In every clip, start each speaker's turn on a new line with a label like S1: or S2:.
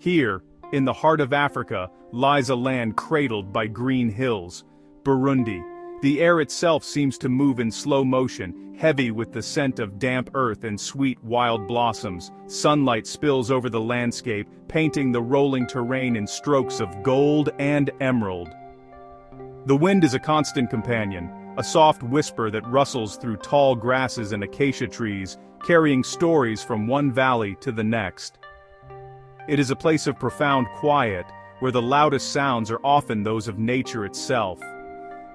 S1: Here, in the heart of Africa, lies a land cradled by green hills, Burundi. The air itself seems to move in slow motion, heavy with the scent of damp earth and sweet wild blossoms. Sunlight spills over the landscape, painting the rolling terrain in strokes of gold and emerald. The wind is a constant companion, a soft whisper that rustles through tall grasses and acacia trees, carrying stories from one valley to the next. It is a place of profound quiet, where the loudest sounds are often those of nature itself.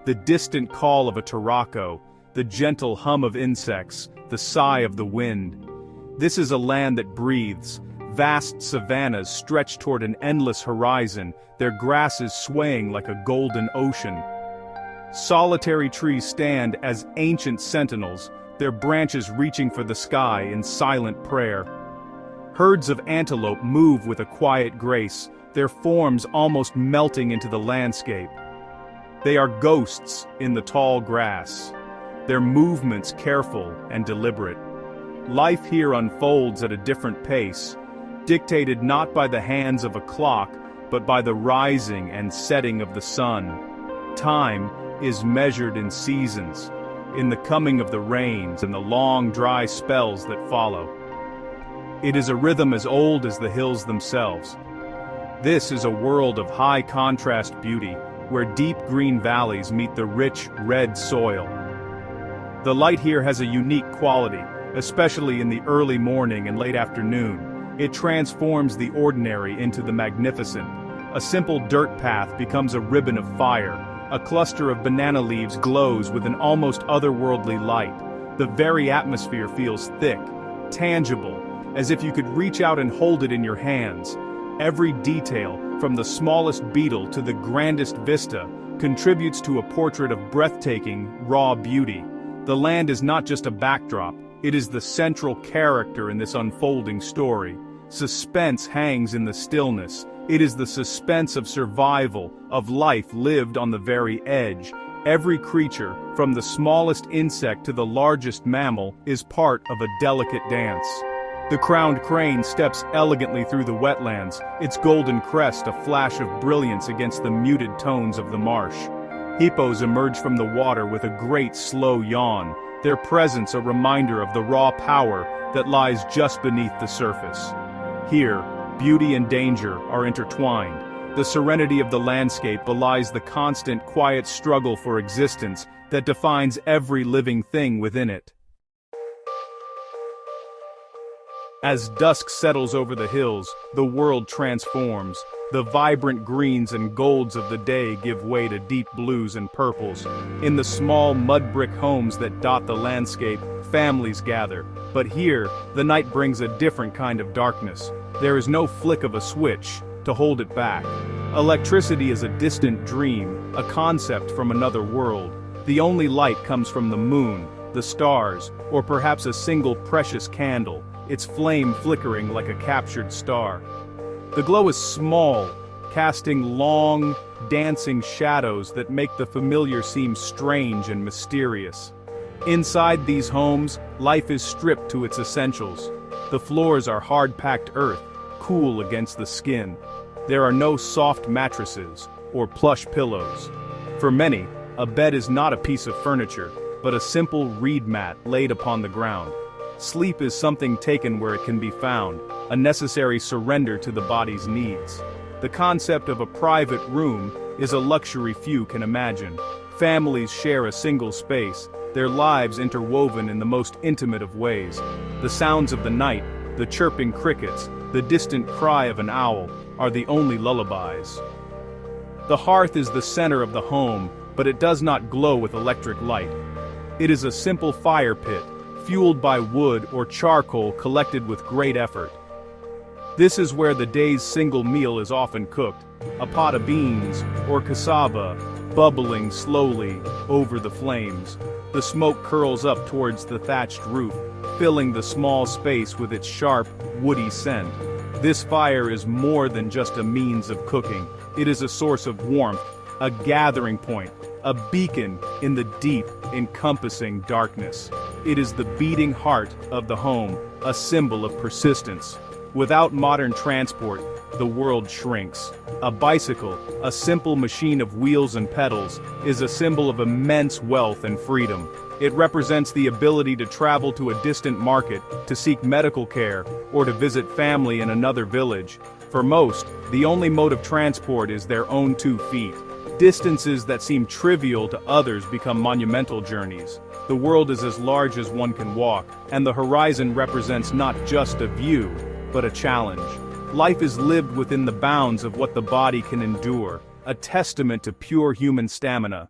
S1: The distant call of a turako, the gentle hum of insects, the sigh of the wind. This is a land that breathes. Vast savannas stretch toward an endless horizon, their grasses swaying like a golden ocean. Solitary trees stand as ancient sentinels, their branches reaching for the sky in silent prayer. Herds of antelope move with a quiet grace, their forms almost melting into the landscape. They are ghosts in the tall grass, their movements careful and deliberate. Life here unfolds at a different pace, dictated not by the hands of a clock, but by the rising and setting of the sun. Time is measured in seasons, in the coming of the rains and the long dry spells that follow. It is a rhythm as old as the hills themselves. This is a world of high contrast beauty, where deep green valleys meet the rich red soil. The light here has a unique quality, especially in the early morning and late afternoon. It transforms the ordinary into the magnificent. A simple dirt path becomes a ribbon of fire. A cluster of banana leaves glows with an almost otherworldly light. The very atmosphere feels thick, tangible, as if you could reach out and hold it in your hands. Every detail, from the smallest beetle to the grandest vista, contributes to a portrait of breathtaking, raw beauty. The land is not just a backdrop, it is the central character in this unfolding story. Suspense hangs in the stillness. It is the suspense of survival, of life lived on the very edge. Every creature, from the smallest insect to the largest mammal, is part of a delicate dance. The crowned crane steps elegantly through the wetlands, its golden crest a flash of brilliance against the muted tones of the marsh. Hippos emerge from the water with a great slow yawn, their presence a reminder of the raw power that lies just beneath the surface. Here, beauty and danger are intertwined. The serenity of the landscape belies the constant, quiet struggle for existence that defines every living thing within it. As dusk settles over the hills, the world transforms. The vibrant greens and golds of the day give way to deep blues and purples. In the small mud brick homes that dot the landscape, families gather. But here, the night brings a different kind of darkness. There is no flick of a switch to hold it back. Electricity is a distant dream, a concept from another world. The only light comes from the moon, the stars, or perhaps a single precious candle, its flame flickering like a captured star. The glow is small, casting long, dancing shadows that make the familiar seem strange and mysterious. Inside these homes, life is stripped to its essentials. The floors are hard-packed earth, cool against the skin. There are no soft mattresses or plush pillows. For many, a bed is not a piece of furniture, but a simple reed mat laid upon the ground. Sleep is something taken where it can be found, a necessary surrender to the body's needs. The concept of a private room is a luxury few can imagine. Families share a single space, their lives interwoven in the most intimate of ways. The sounds of the night, the chirping crickets, the distant cry of an owl, are the only lullabies. The hearth is the center of the home, but it does not glow with electric light. It is a simple fire pit, fueled by wood or charcoal collected with great effort. This is where the day's single meal is often cooked, a pot of beans or cassava, bubbling slowly over the flames. The smoke curls up towards the thatched roof, filling the small space with its sharp, woody scent. This fire is more than just a means of cooking. It is a source of warmth, a gathering point, a beacon in the deep, encompassing darkness. It is the beating heart of the home, a symbol of persistence. Without modern transport, the world shrinks. A bicycle, a simple machine of wheels and pedals, is a symbol of immense wealth and freedom. It represents the ability to travel to a distant market, to seek medical care, or to visit family in another village. For most, the only mode of transport is their own 2 feet. Distances that seem trivial to others become monumental journeys. The world is as large as one can walk, and the horizon represents not just a view, but a challenge. Life is lived within the bounds of what the body can endure, a testament to pure human stamina.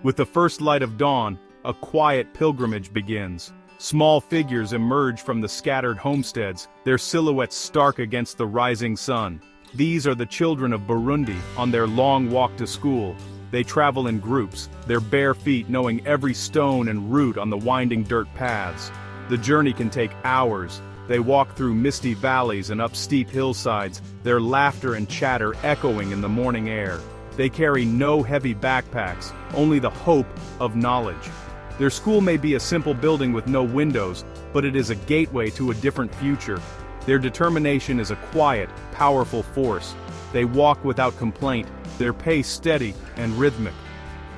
S1: With the first light of dawn, a quiet pilgrimage begins. Small figures emerge from the scattered homesteads, their silhouettes stark against the rising sun. These are the children of Burundi on their long walk to school. They travel in groups, their bare feet knowing every stone and root on the winding dirt paths. The journey can take hours. They walk through misty valleys and up steep hillsides, their laughter and chatter echoing in the morning air. They carry no heavy backpacks, only the hope of knowledge. Their school may be a simple building with no windows, but it is a gateway to a different future. Their determination is a quiet, powerful force. They walk without complaint, their pace steady and rhythmic.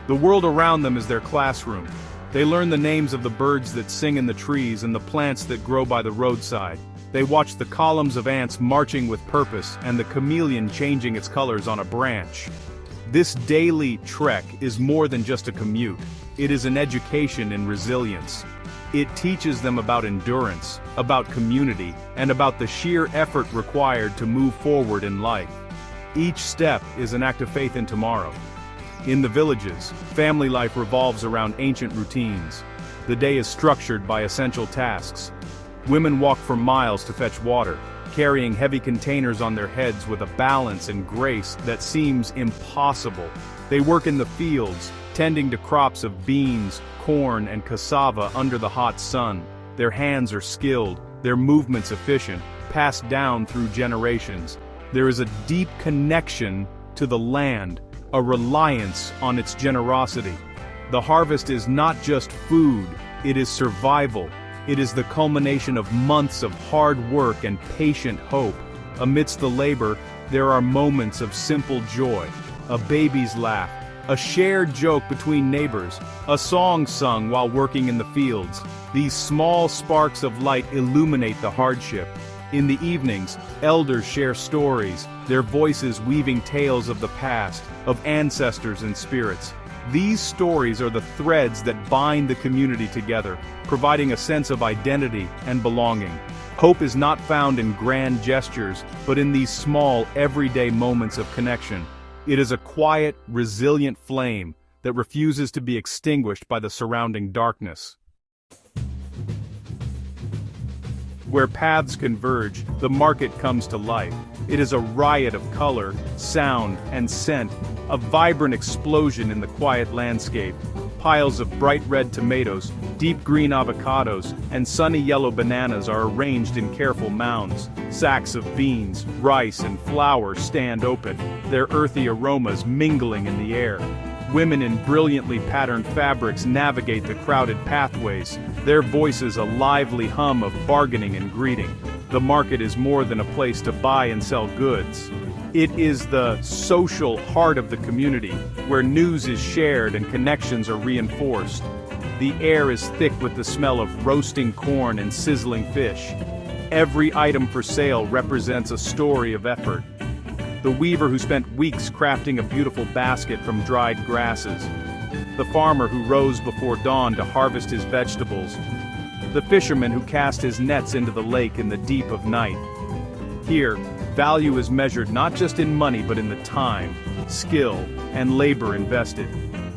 S1: The world around them is their classroom. They learn the names of the birds that sing in the trees and the plants that grow by the roadside. They watch the columns of ants marching with purpose and the chameleon changing its colors on a branch. This daily trek is more than just a commute. It is an education in resilience. It teaches them about endurance, about community, and about the sheer effort required to move forward in life. Each step is an act of faith in tomorrow. In the villages, family life revolves around ancient routines. The day is structured by essential tasks. Women walk for miles to fetch water, carrying heavy containers on their heads with a balance and grace that seems impossible. They work in the fields, tending to crops of beans, corn, and cassava under the hot sun. Their hands are skilled, their movements efficient, passed down through generations. There is a deep connection to the land, a reliance on its generosity. The harvest is not just food, it is survival. It is the culmination of months of hard work and patient hope. Amidst the labor, there are moments of simple joy, a baby's laugh, a shared joke between neighbors, a song sung while working in the fields. These small sparks of light illuminate the hardship. In the evenings, elders share stories, their voices weaving tales of the past, of ancestors and spirits. These stories are the threads that bind the community together, providing a sense of identity and belonging. Hope is not found in grand gestures, but in these small, everyday moments of connection. It is a quiet, resilient flame that refuses to be extinguished by the surrounding darkness. Where paths converge, the market comes to life. It is a riot of color, sound, and scent, a vibrant explosion in the quiet landscape. Piles of bright red tomatoes, deep green avocados, and sunny yellow bananas are arranged in careful mounds. Sacks of beans, rice, and flour stand open, their earthy aromas mingling in the air. Women in brilliantly patterned fabrics navigate the crowded pathways, their voices a lively hum of bargaining and greeting. The market is more than a place to buy and sell goods. It is the social heart of the community, where news is shared and connections are reinforced. The air is thick with the smell of roasting corn and sizzling fish. Every item for sale represents a story of effort. The weaver who spent weeks crafting a beautiful basket from dried grasses. The farmer who rose before dawn to harvest his vegetables. The fisherman who cast his nets into the lake in the deep of night. Here, value is measured not just in money but in the time, skill, and labor invested.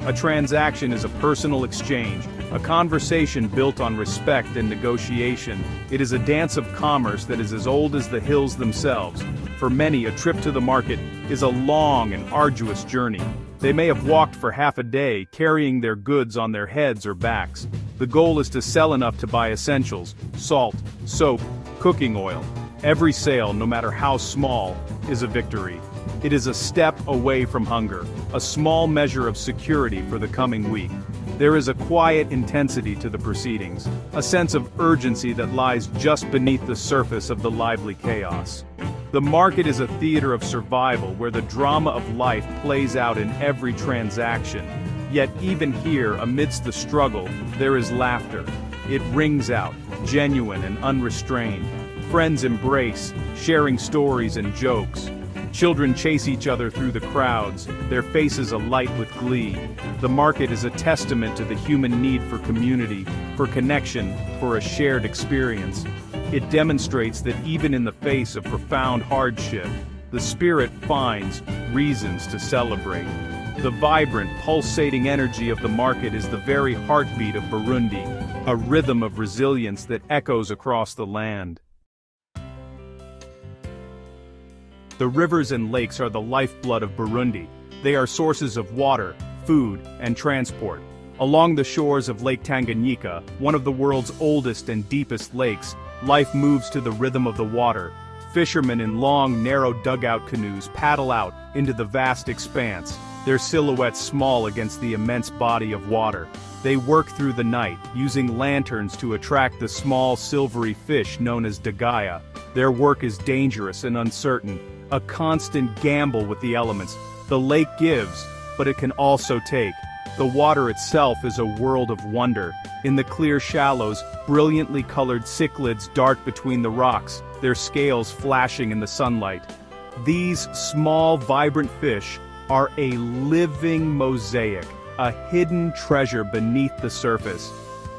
S1: A transaction is a personal exchange, a conversation built on respect and negotiation. It is a dance of commerce that is as old as the hills themselves. For many, a trip to the market is a long and arduous journey. They may have walked for half a day, carrying their goods on their heads or backs. The goal is to sell enough to buy essentials, salt, soap, cooking oil. Every sale, no matter how small, is a victory. It is a step away from hunger, a small measure of security for the coming week. There is a quiet intensity to the proceedings, a sense of urgency that lies just beneath the surface of the lively chaos. The market is a theater of survival where the drama of life plays out in every transaction. Yet even here, amidst the struggle, there is laughter. It rings out, genuine and unrestrained. Friends embrace, sharing stories and jokes. Children chase each other through the crowds, their faces alight with glee. The market is a testament to the human need for community, for connection, for a shared experience. It demonstrates that even in the face of profound hardship, the spirit finds reasons to celebrate. The vibrant, pulsating energy of the market is the very heartbeat of Burundi, a rhythm of resilience that echoes across the land. The rivers and lakes are the lifeblood of Burundi. They are sources of water, food, and transport. Along the shores of Lake Tanganyika, one of the world's oldest and deepest lakes, life moves to the rhythm of the water. Fishermen in long, narrow dugout canoes paddle out into the vast expanse, their silhouettes small against the immense body of water. They work through the night, using lanterns to attract the small silvery fish known as dagaya. Their work is dangerous and uncertain, a constant gamble with the elements. The lake gives, but it can also take. The water itself is a world of wonder. In the clear shallows, brilliantly colored cichlids dart between the rocks, their scales flashing in the sunlight. These small, vibrant fish are a living mosaic, a hidden treasure beneath the surface.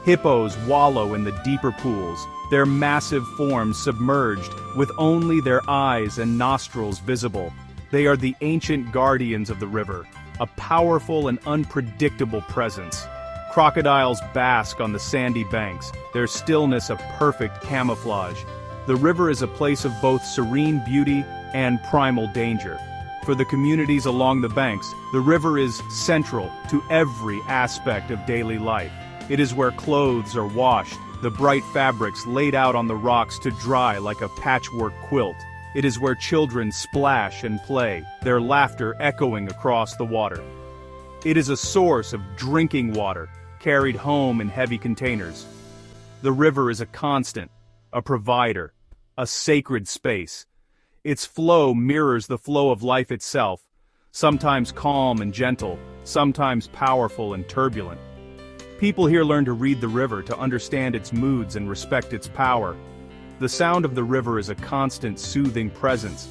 S1: Hippos wallow in the deeper pools, their massive forms submerged, with only their eyes and nostrils visible. They are the ancient guardians of the river, a powerful and unpredictable presence. Crocodiles bask on the sandy banks, their stillness a perfect camouflage. The river is a place of both serene beauty and primal danger. For the communities along the banks, the river is central to every aspect of daily life. It is where clothes are washed, the bright fabrics laid out on the rocks to dry like a patchwork quilt. It is where children splash and play, their laughter echoing across the water. It is a source of drinking water, carried home in heavy containers. The river is a constant, a provider, a sacred space. Its flow mirrors the flow of life itself, sometimes calm and gentle, sometimes powerful and turbulent. People here learn to read the river to understand its moods and respect its power. The sound of the river is a constant soothing presence.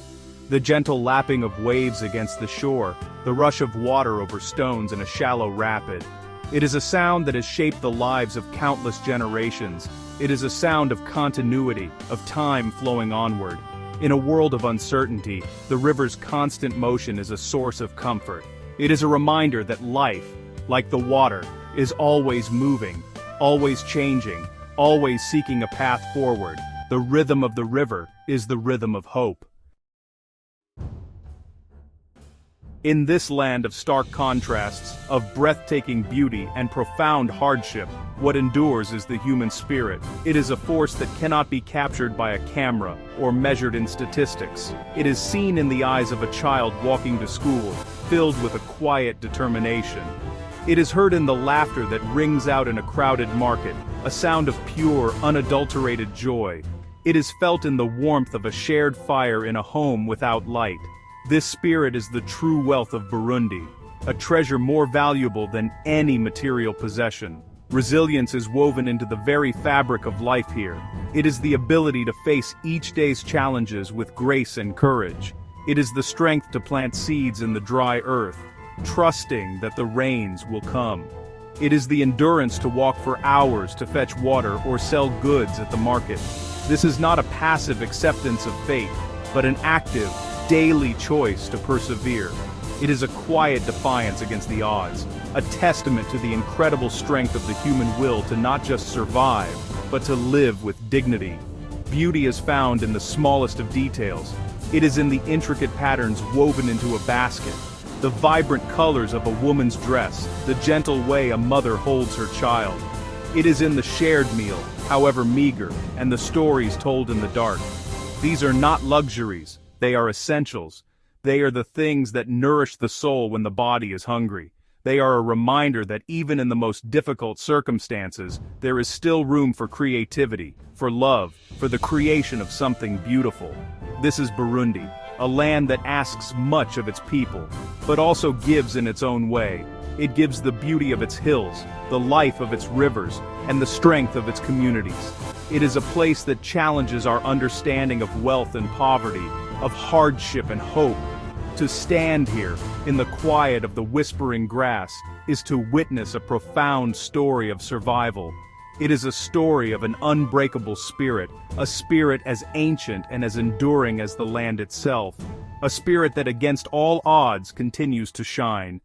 S1: The gentle lapping of waves against the shore, the rush of water over stones in a shallow rapid. It is a sound that has shaped the lives of countless generations. It is a sound of continuity, of time flowing onward. In a world of uncertainty, the river's constant motion is a source of comfort. It is a reminder that life, like the water, is always moving, always changing, always seeking a path forward. The rhythm of the river is the rhythm of hope. In this land of stark contrasts, of breathtaking beauty and profound hardship, what endures is the human spirit. It is a force that cannot be captured by a camera or measured in statistics. It is seen in the eyes of a child walking to school, filled with a quiet determination. It is heard in the laughter that rings out in a crowded market, a sound of pure, unadulterated joy. It is felt in the warmth of a shared fire in a home without light. This spirit is the true wealth of Burundi, a treasure more valuable than any material possession. Resilience is woven into the very fabric of life here. It is the ability to face each day's challenges with grace and courage. It is the strength to plant seeds in the dry earth, trusting that the rains will come. It is the endurance to walk for hours to fetch water or sell goods at the market. This is not a passive acceptance of fate, but an active, daily choice to persevere. It is a quiet defiance against the odds, a testament to the incredible strength of the human will to not just survive, but to live with dignity. Beauty is found in the smallest of details. It is in the intricate patterns woven into a basket, the vibrant colors of a woman's dress, the gentle way a mother holds her child. It is in the shared meal, however meager, and the stories told in the dark. These are not luxuries. They are essentials. They are the things that nourish the soul when the body is hungry. They are a reminder that even in the most difficult circumstances, there is still room for creativity, for love, for the creation of something beautiful. This is Burundi, a land that asks much of its people, but also gives in its own way. It gives the beauty of its hills, the life of its rivers, and the strength of its communities. It is a place that challenges our understanding of wealth and poverty, of hardship and hope. To stand here, in the quiet of the whispering grass, is to witness a profound story of survival. It is a story of an unbreakable spirit, a spirit as ancient and as enduring as the land itself, a spirit that against all odds continues to shine.